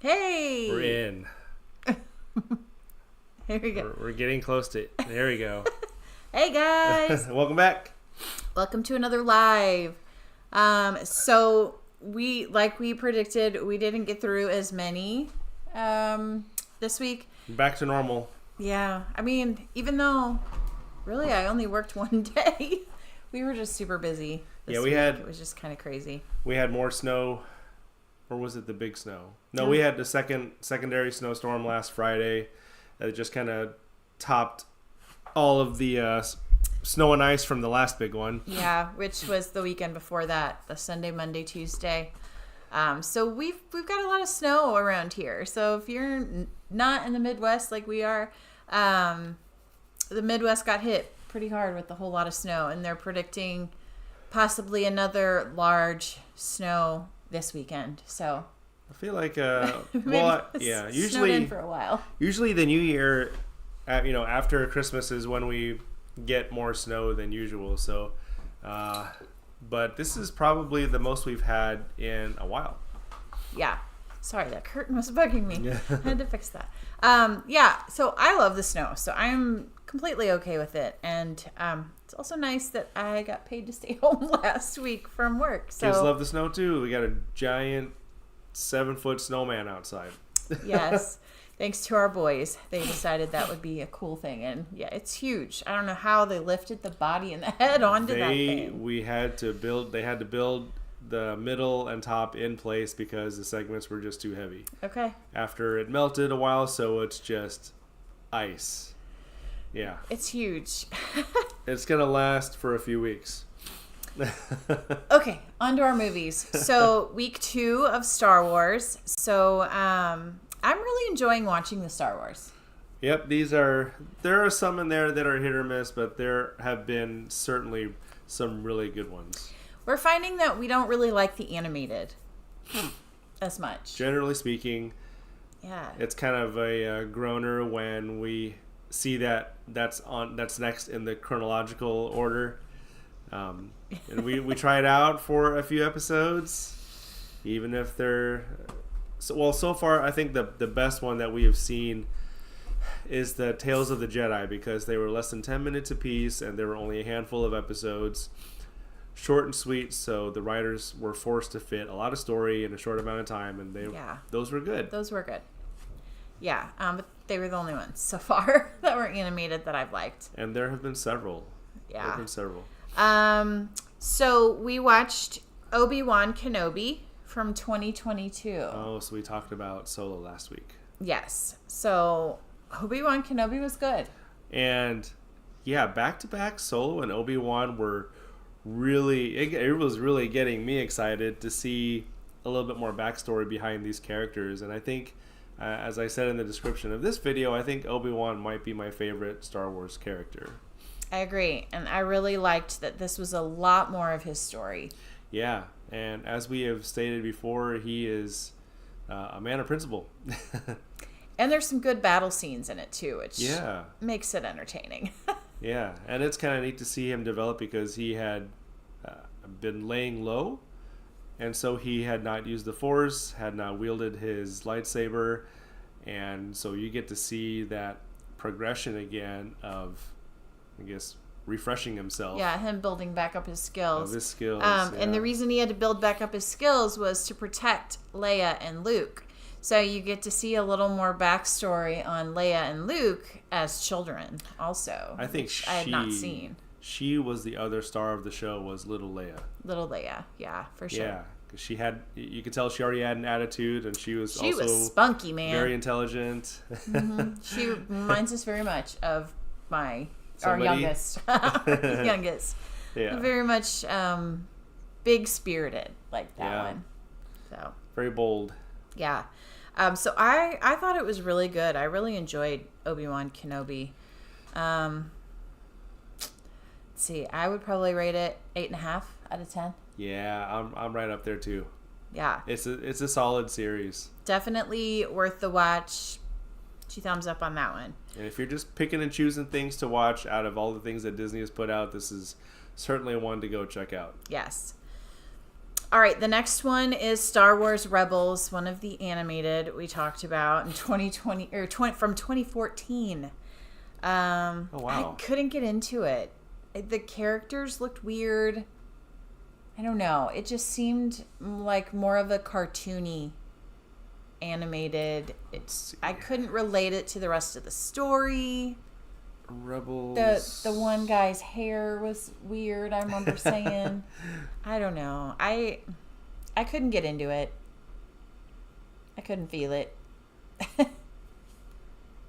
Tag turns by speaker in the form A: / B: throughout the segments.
A: Hey!
B: We're in.
A: Here we go.
B: We're getting close to it. There we go.
A: Hey, guys!
B: Welcome back.
A: Welcome to another live. So, like we predicted, we didn't get through as many this week.
B: Back to normal.
A: Yeah. I mean, even though, really, I only worked one day. We were just super busy this week. It was just kind of crazy.
B: We had more snow. Or was it the big snow? No, we had the secondary snowstorm last Friday that just kind of topped all of the snow and ice from the last big one.
A: Yeah, which was the weekend before that, the Sunday, Monday, Tuesday. So we've got a lot of snow around here. So if you're not in the Midwest like we are, the Midwest got hit pretty hard with a whole lot of snow, and they're predicting possibly another large snow this weekend. So
B: I feel like
A: usually in for a while.
B: Usually the new year, after Christmas is when we get more snow than usual. So but this is probably the most we've had in a while.
A: Yeah. Sorry, that curtain was bugging me. I had to fix that. So I love the snow. So I'm completely okay with it. And it's also nice that I got paid to stay home last week from work. So
B: kids love the snow too. We got a giant 7-foot snowman outside.
A: Yes. Thanks to our boys. They decided that would be a cool thing. And yeah, it's huge. I don't know how they lifted the body and the head onto that thing.
B: They had to build the middle and top in place because the segments were just too heavy.
A: Okay.
B: After it melted a while, so it's just ice. Yeah.
A: It's huge.
B: It's going to last for a few weeks.
A: Okay, on to our movies. So, week 2 of Star Wars. So, I'm really enjoying watching the Star Wars.
B: Yep, there are some in there that are hit or miss, but there have been certainly some really good ones.
A: We're finding that we don't really like the animated as much.
B: Generally speaking,
A: yeah,
B: it's kind of a groaner when we see that's next in the chronological order. And we try it out for a few episodes, even if they're so far I think the best one that we have seen is the Tales of the Jedi, because they were less than 10 minutes apiece and there were only a handful of episodes, short and sweet, so the writers were forced to fit a lot of story in a short amount of time, and those were good. Yeah, but they were the only ones so far that were animated that I've liked. And there have been several.
A: So we watched Obi Wan Kenobi from 2022.
B: Oh, so we talked about Solo last week.
A: Yes. So Obi Wan Kenobi was good.
B: And yeah, back-to-back Solo and Obi Wan were really, it was really getting me excited to see a little bit more backstory behind these characters. And I think, as I said in the description of this video, I think Obi-Wan might be my favorite Star Wars character. I
A: agree, and I really liked that this was a lot more of his story.
B: Yeah, and as we have stated before, he is a man of principle.
A: And there's some good battle scenes in it too, which makes it entertaining.
B: Yeah, and it's kind of neat to see him develop, because he had been laying low, and so he had not used the Force, had not wielded his lightsaber, and so you get to see that progression again of, I guess, refreshing himself.
A: Yeah, him building back up his skills.
B: And
A: the reason he had to build back up his skills was to protect Leia and Luke. So you get to see a little more backstory on Leia and Luke as children also.
B: I think
A: I had not seen.
B: She was the other star of the show, was little Leia.
A: Little Leia, yeah, for sure.
B: Yeah, because you could tell she already had an attitude, and she was
A: spunky, man.
B: Very intelligent.
A: Mm-hmm. She reminds us very much of our youngest. Yeah. Very much big spirited, like that one. So
B: very bold.
A: Yeah. So I thought it was really good. I really enjoyed Obi Wan Kenobi. Let's see, I would probably rate it 8.5 out of 10.
B: Yeah, I'm right up there too.
A: Yeah,
B: it's a solid series.
A: Definitely worth the watch. 2 thumbs up on that one.
B: And if you're just picking and choosing things to watch out of all the things that Disney has put out, this is certainly one to go check out.
A: Yes. All right, the next one is Star Wars Rebels, one of the animated we talked about in 2020 or from 2014.
B: Oh wow!
A: I couldn't get into it. The characters looked weird. I don't know. It just seemed like more of a cartoony animated. I couldn't relate it to the rest of the story.
B: Rebels.
A: The one guy's hair was weird. I remember saying, I don't know. I couldn't get into it. I couldn't feel it.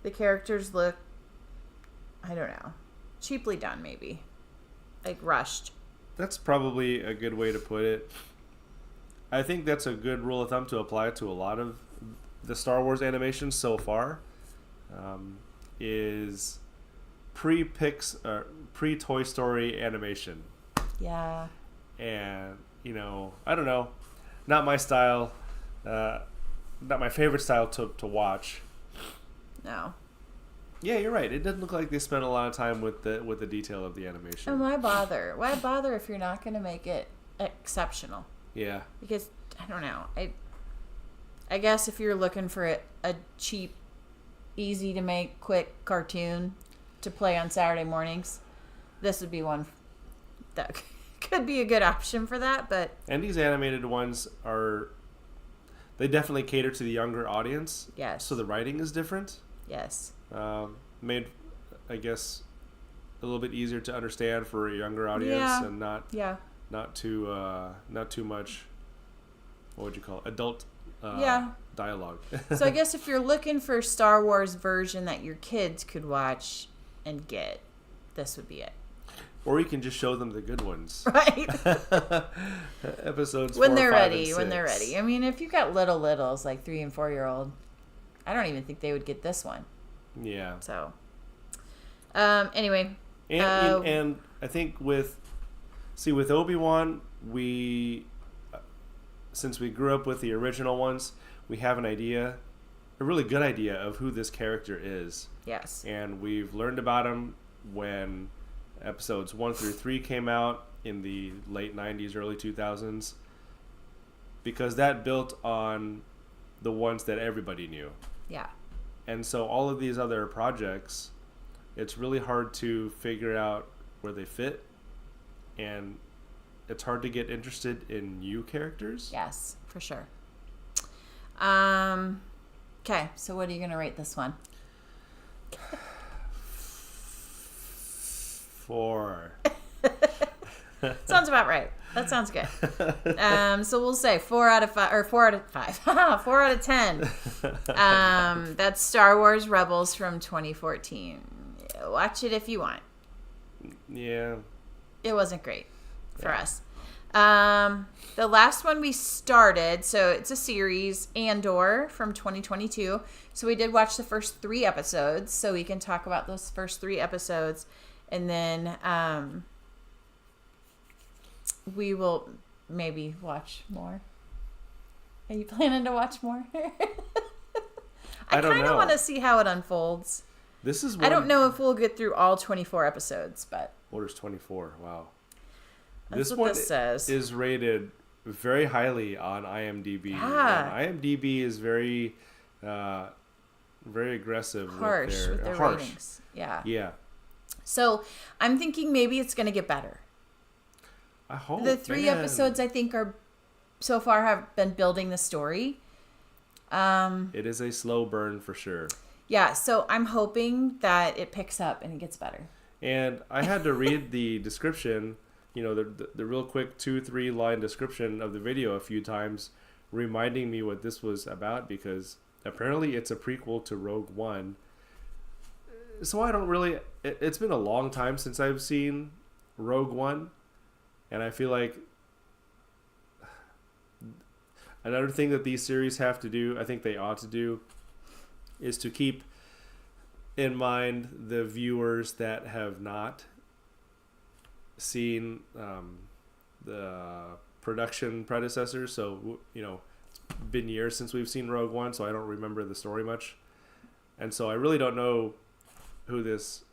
A: The characters look, I don't know, cheaply done maybe, like rushed.
B: That's probably a good way to put it. I think that's a good rule of thumb to apply to a lot of the Star Wars animations so far. Is pre-Toy Story animation.
A: Yeah.
B: And, I don't know. Not my style. Not my favorite style to watch.
A: No.
B: Yeah, you're right. It doesn't look like they spent a lot of time with the detail of the animation.
A: And why bother? Why bother if you're not going to make it exceptional?
B: Yeah.
A: Because, I don't know. I guess if you're looking for a cheap, easy to make, quick cartoon to play on Saturday mornings, this would be one that could be a good option for that.
B: And these animated ones they definitely cater to the younger audience.
A: Yes.
B: So the writing is different.
A: Yes.
B: Made, I guess, a little bit easier to understand for a younger audience, and not too much. What would you call it? Adult dialogue.
A: So I guess if you're looking for a Star Wars version that your kids could watch and get, this would be it.
B: Or you can just show them the good ones.
A: Right.
B: Episodes
A: when
B: 4,
A: they're
B: 5,
A: ready.
B: and 6.
A: When they're ready. I mean, if you've got littles like 3 and 4-year-old, I don't even think they would get this one.
B: Yeah.
A: So, anyway.
B: And I think with Obi Wan, since we grew up with the original ones, we have a really good idea of who this character is.
A: Yes.
B: And we've learned about him when episodes 1 through 3 came out in the late 90s, early 2000s, because that built on the ones that everybody knew.
A: Yeah.
B: And so all of these other projects, it's really hard to figure out where they fit, and it's hard to get interested in new characters.
A: Yes, for sure. Okay, so what are you going to rate this one?
B: 4.
A: Sounds about right. That sounds good. So we'll say 4 out of 5, or 4 out of 5. 4 out of 10. That's Star Wars Rebels from 2014. Watch it if you want.
B: Yeah.
A: It wasn't great for us. The last one we started, so it's a series, Andor from 2022. So we did watch the first 3 episodes, so we can talk about those first 3 episodes, and then we will maybe watch more. Are you planning to watch more? I kind of want to see how it unfolds.
B: This is.
A: I don't know if we'll get through all 24 episodes, but.
B: There's 24. Wow.
A: This one says
B: is rated very highly on IMDb.
A: Yeah.
B: And IMDb is very, very aggressive
A: harsh with their ratings. Yeah.
B: Yeah.
A: So I'm thinking maybe it's going to get better.
B: I hope.
A: The 3 episodes I think are so far have been building the story.
B: It is a slow burn for sure.
A: Yeah, so I'm hoping that it picks up and it gets better.
B: And I had to read the description, the real quick 2-3 line description of the video a few times, reminding me what this was about, because apparently it's a prequel to Rogue One. So I don't really. It's been a long time since I've seen Rogue One, and I feel like another thing that these series have to do, I think they ought to do, is to keep in mind the viewers that have not seen the production predecessors. So, it's been years since we've seen Rogue One, so I don't remember the story much. And so I really don't know who this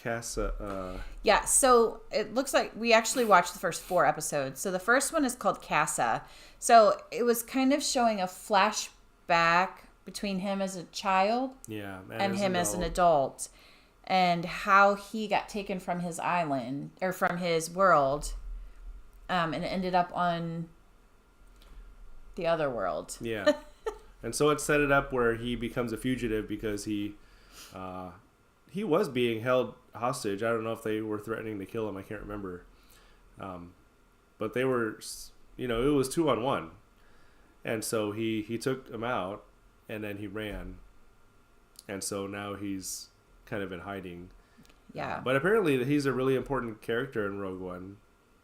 B: Casa.
A: Yeah, so it looks like we actually watched the first 4 episodes. So the first one is called Casa. So it was kind of showing a flashback between him as a child and him as an adult, and how he got taken from his island or from his world, and ended up on the other world.
B: Yeah. And so it set it up where he becomes a fugitive because he was being held hostage. I don't know if they were threatening to kill him. I can't remember. But they were, it was 2-on-1. And so he took him out, and then he ran. And so now he's kind of in hiding.
A: Yeah.
B: But apparently he's a really important character in Rogue One.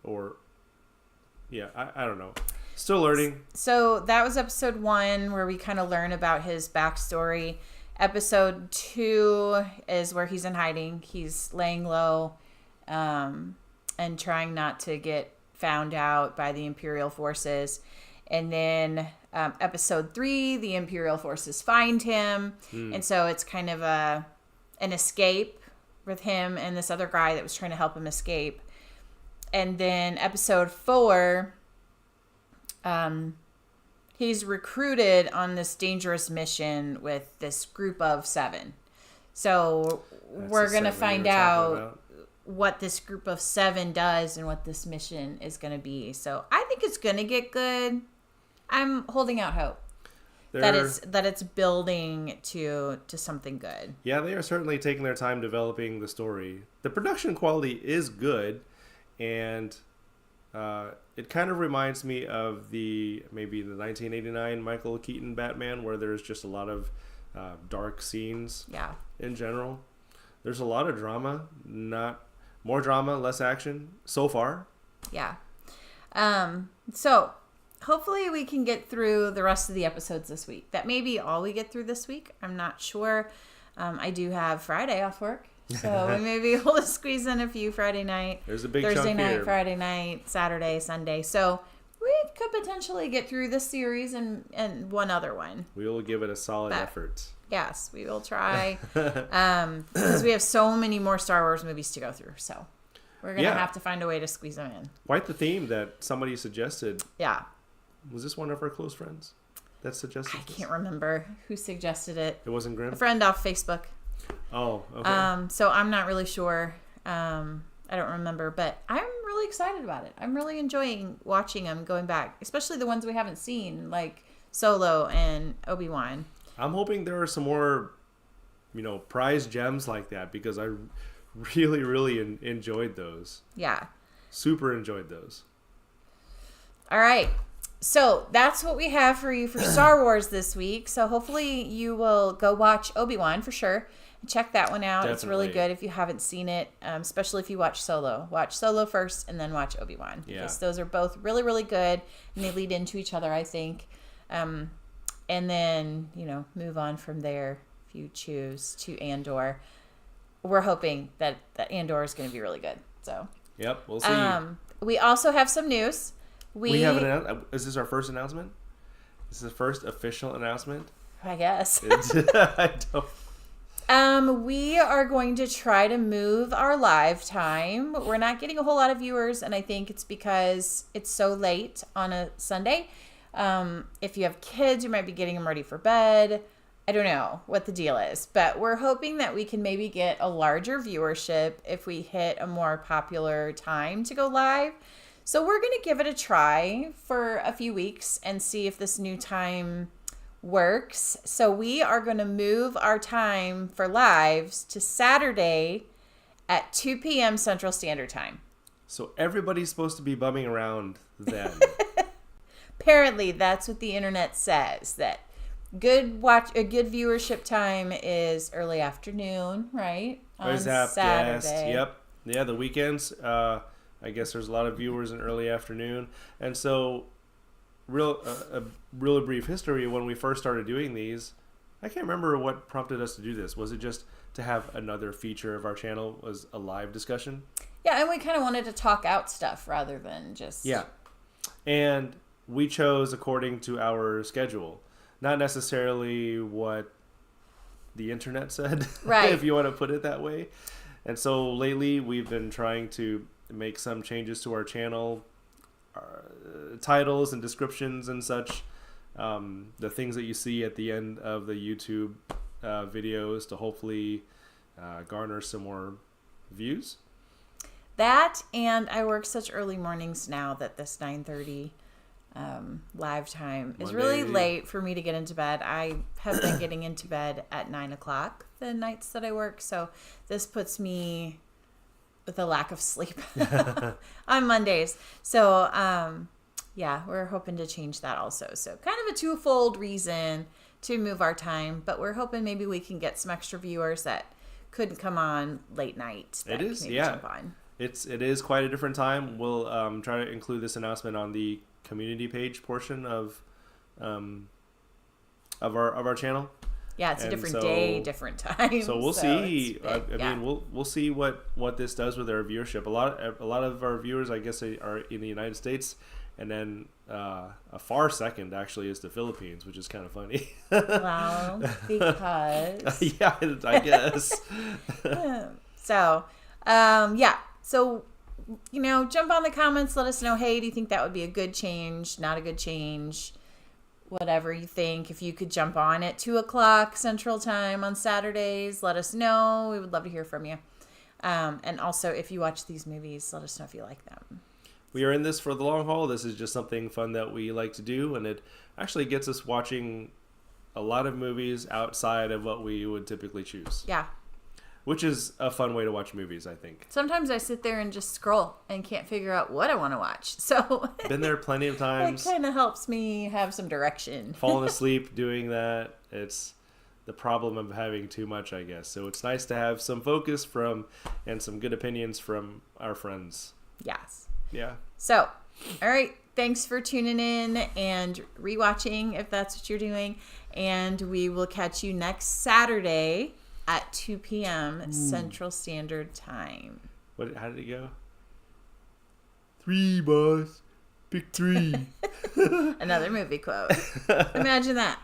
B: I don't know. Still learning.
A: So that was episode 1, where we kind of learn about his backstory. Episode 2 is where he's in hiding. He's laying low, and trying not to get found out by the Imperial forces. And then episode 3, the Imperial forces find him. And so it's kind of an escape with him and this other guy that was trying to help him escape. And then episode 4, he's recruited on this dangerous mission with this group of 7. So we're going to find out what this group of 7 does and what this mission is going to be. So I think it's going to get good. I'm holding out hope that it's building to something good.
B: Yeah, they are certainly taking their time developing the story. The production quality is good, and it kind of reminds me of maybe the 1989 Michael Keaton Batman, where there's just a lot of dark scenes.
A: Yeah.
B: In general, there's a lot of drama, more drama, less action so far.
A: Yeah. So hopefully we can get through the rest of the episodes this week. That may be all we get through this week. I'm not sure. I do have Friday off work, so we may be able to squeeze in a few Friday night.
B: There's a big
A: Thursday
B: chunk
A: night,
B: here.
A: Friday night, Saturday, Sunday. So we could potentially get through this series and one other one.
B: We will give it a solid effort.
A: Yes, we will try. Because we have so many more Star Wars movies to go through. So we're going to have to find a way to squeeze them in.
B: Quite the theme that somebody suggested.
A: Yeah.
B: Was this one of our close friends that suggested this?
A: I can't remember who suggested it.
B: It wasn't Grim?
A: A friend off Facebook.
B: Oh, okay.
A: So I'm not really sure. I don't remember, but I'm really excited about it. I'm really enjoying watching them going back, especially the ones we haven't seen, like Solo and Obi Wan.
B: I'm hoping there are some more, prize gems like that, because I really, really enjoyed those.
A: Yeah.
B: Super enjoyed those.
A: All right. So that's what we have for you for Star Wars this week. So hopefully you will go watch Obi Wan for sure. Check that one out. Definitely. It's really good if you haven't seen it, especially if you watch Solo. Watch Solo first and then watch Obi Wan.
B: Yeah.
A: Because those are both really, really good, and they lead into each other, I think. And then, move on from there if you choose to Andor. We're hoping that Andor is going to be really good. So.
B: Yep, we'll see.
A: We also have some news.
B: We have is this our first announcement? Is this the first official announcement?
A: I guess.
B: I don't.
A: We are going to try to move our live time. We're not getting a whole lot of viewers, and I think it's because it's so late on a Sunday. If you have kids, you might be getting them ready for bed. I don't know what the deal is, but we're hoping that we can maybe get a larger viewership if we hit a more popular time to go live. So we're going to give it a try for a few weeks and see if this new time works. So we are going to move our time for lives to Saturday at 2 p.m. Central Standard Time.
B: So everybody's supposed to be bumming around then.
A: Apparently, that's what the internet says, that a good viewership time is early afternoon, right? On Saturday.
B: Yes, yep. Yeah, the weekends. I guess there's a lot of viewers in early afternoon, and so a really brief history. When we first started doing these, I can't remember what prompted us to do this. Was it just to have another feature of our channel was a live discussion?
A: Yeah, and we kind of wanted to talk out stuff rather than just
B: and we chose according to our schedule, not necessarily what the internet said,
A: right?
B: If you want to put it that way. And so lately we've been trying to make some changes to our channel, titles and descriptions and such. The things that you see at the end of the YouTube videos to hopefully garner some more views.
A: That, and I work such early mornings now that this 9:30 live time is really late for me to get into bed. I have been getting into bed at 9 o'clock the nights that I work, so this puts me with a lack of sleep on Mondays. So yeah, we're hoping to change that also. So kind of a twofold reason to move our time, but we're hoping maybe we can get some extra viewers that couldn't come on late night.
B: It is, yeah. Jump on. It is quite a different time. We'll try to include this announcement on the community page portion of our channel.
A: Yeah, it's a different day, different time.
B: So we'll see. I mean, we'll see what this does with our viewership. A lot of our viewers, I guess, are in the United States, and then a far second actually is the Philippines, which is kind of funny.
A: Well, because
B: yeah, I guess.
A: So, yeah. So, jump on the comments. Let us know, hey, do you think that would be a good change, not a good change? Whatever you think. If you could jump on at 2 o'clock Central Time on Saturdays, let us know. We would love to hear from you. And also, if you watch these movies, let us know if you like them.
B: We are in this for the long haul. This is just something fun that we like to do, and it actually gets us watching a lot of movies outside of what we would typically choose.
A: Yeah.
B: Which is a fun way to watch movies, I think.
A: Sometimes I sit there and just scroll and can't figure out what I want to watch. So
B: been there plenty of times.
A: It kind of helps me have some direction.
B: Falling asleep doing that. It's the problem of having too much, I guess. So it's nice to have some focus and some good opinions from our friends.
A: Yes.
B: Yeah.
A: So, all right. Thanks for tuning in and rewatching if that's what you're doing. And we will catch you next Saturday at 2 p.m. Central Standard Time.
B: How did it go? 3, boss. Pick 3.
A: Another movie quote. Imagine that.